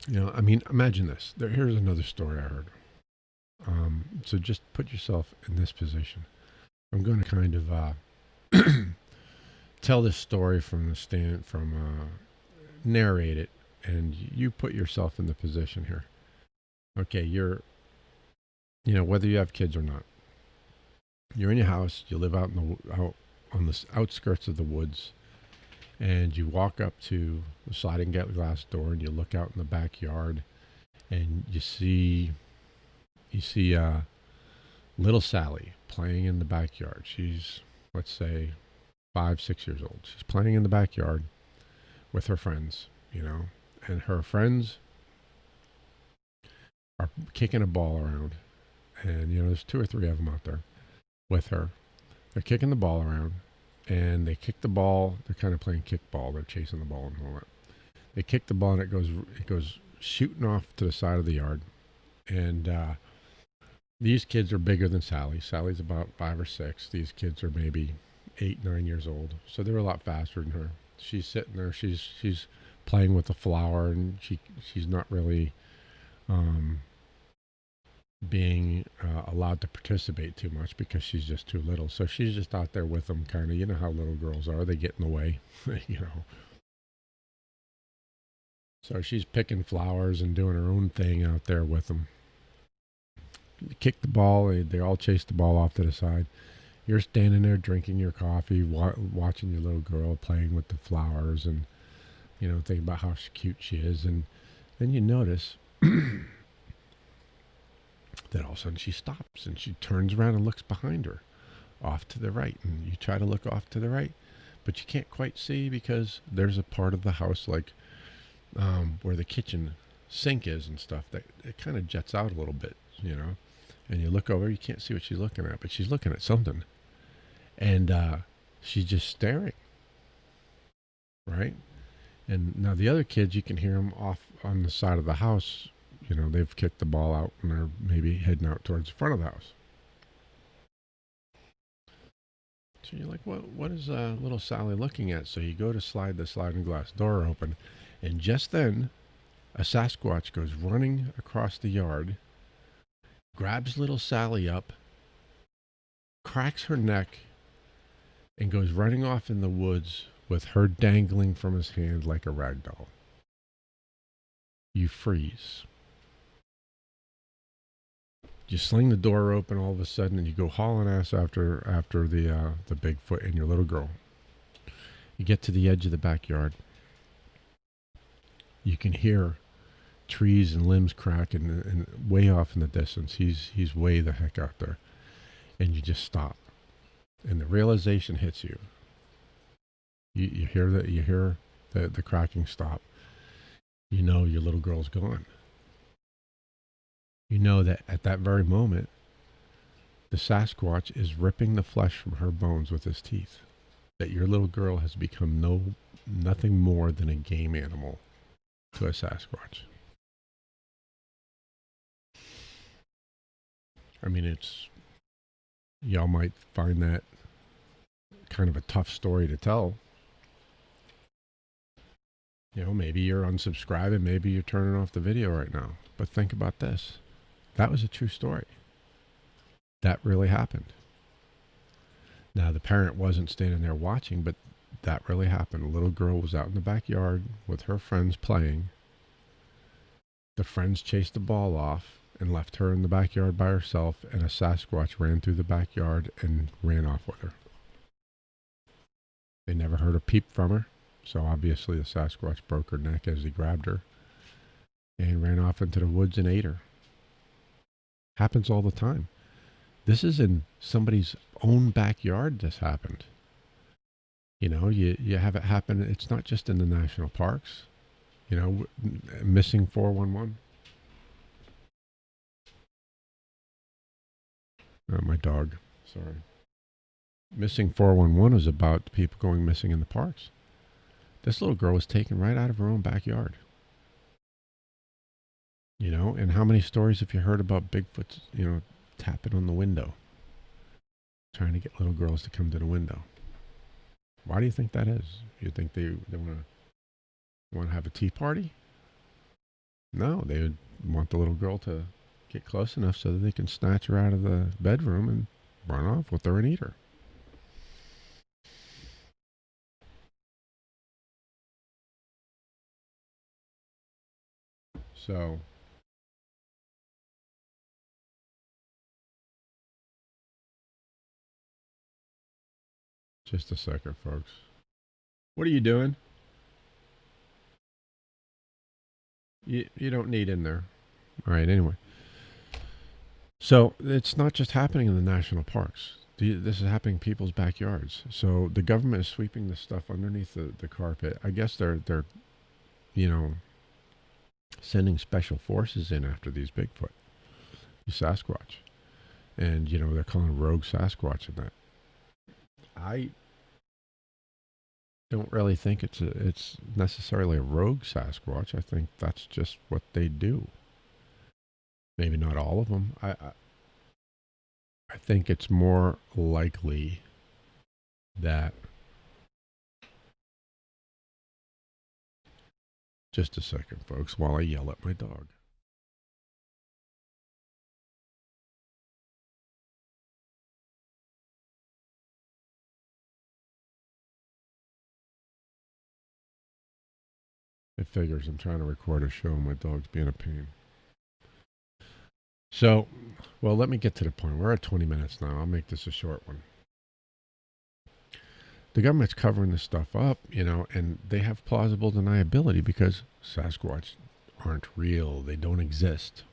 I mean, imagine this. Here's another story I heard. So just put yourself in this position. I'm going to kind of tell this story from the stand, narrate it, and you put yourself in the position here. Okay, whether you have kids or not, you're in your house. You live out on the outskirts of the woods, and you walk up to the sliding glass door, and you look out in the backyard, and you see little Sally playing in the backyard. She's, let's say, 5, 6 years old. She's playing in the backyard with her friends, and her friends are kicking a ball around. And, there's two or three of them out there with her. They're kicking the ball around, and they kick the ball. They're kind of playing kickball. They're chasing the ball and all that. They kick the ball, and it goes shooting off to the side of the yard. And these kids are bigger than Sally. Sally's about 5 or 6. These kids are maybe 8, 9 years old, so they're a lot faster than her. She's sitting there. She's playing with the flower, and she's not really being allowed to participate too much because she's just too little. So she's just out there with them, kind of. You know how little girls are; they get in the way, you know. So she's picking flowers and doing her own thing out there with them. Kick the ball. They all chase the ball off to the side. You're standing there drinking your coffee, watching your little girl playing with the flowers, and thinking about how cute she is. And then you notice that all of a sudden she stops and she turns around and looks behind her, off to the right. And you try to look off to the right, but you can't quite see because there's a part of the house like where the kitchen sink is and stuff that it kind of jets out a little bit. And you look over, you can't see what she's looking at, but she's looking at something. And she's just staring, right? And now the other kids, you can hear them off on the side of the house. They've kicked the ball out and they're maybe heading out towards the front of the house. So you're like, what is little Sally looking at? So you go to slide the sliding glass door open, and just then, a Sasquatch goes running across the yard, grabs little Sally up, cracks her neck, and goes running off in the woods with her dangling from his hand like a rag doll. You freeze. You sling the door open all of a sudden, and you go hauling ass after the Bigfoot and your little girl. You get to the edge of the backyard. You can hear trees and limbs crack, and way off in the distance. He's way the heck out there, and you just stop, and the realization hits you. You hear the cracking stop. You know your little girl's gone. You know that at that very moment, the Sasquatch is ripping the flesh from her bones with his teeth. That your little girl has become nothing more than a game animal to a Sasquatch. I mean, y'all might find that kind of a tough story to tell. Maybe you're unsubscribing, maybe you're turning off the video right now. But think about this. That was a true story. That really happened. Now, the parent wasn't standing there watching, but that really happened. A little girl was out in the backyard with her friends playing. The friends chased the ball off and left her in the backyard by herself, and a Sasquatch ran through the backyard and ran off with her. They never heard a peep from her, so obviously the Sasquatch broke her neck as he grabbed her and ran off into the woods and ate her. Happens all the time. This is in somebody's own backyard this happened. You have it happen. It's not just in the national parks. Missing 411. My dog. Sorry. Missing 411 is about people going missing in the parks. This little girl was taken right out of her own backyard. And how many stories have you heard about Bigfoot, tapping on the window, trying to get little girls to come to the window? Why do you think that is? You think they want to have a tea party? No, they would want the little girl to get close enough so that they can snatch her out of the bedroom and run off with her and eat her. So, just a second, folks. What are you doing? You don't need in there. All right, anyway. So, it's not just happening in the national parks. This is happening in people's backyards. So, the government is sweeping this stuff underneath the carpet. I guess they're, you know, sending special forces in after these Bigfoot, these Sasquatch. And, they're calling rogue Sasquatch in that. I don't really think it's necessarily a rogue Sasquatch. I think that's just what they do. Maybe not all of them. I think it's more likely that. Just a second, folks, while I yell at my dog. It figures I'm trying to record a show and my dog's being a pain. So, well, let me get to the point. We're at 20 minutes now. I'll make this a short one. The government's covering this stuff up, and they have plausible deniability because Sasquatch aren't real. They don't exist.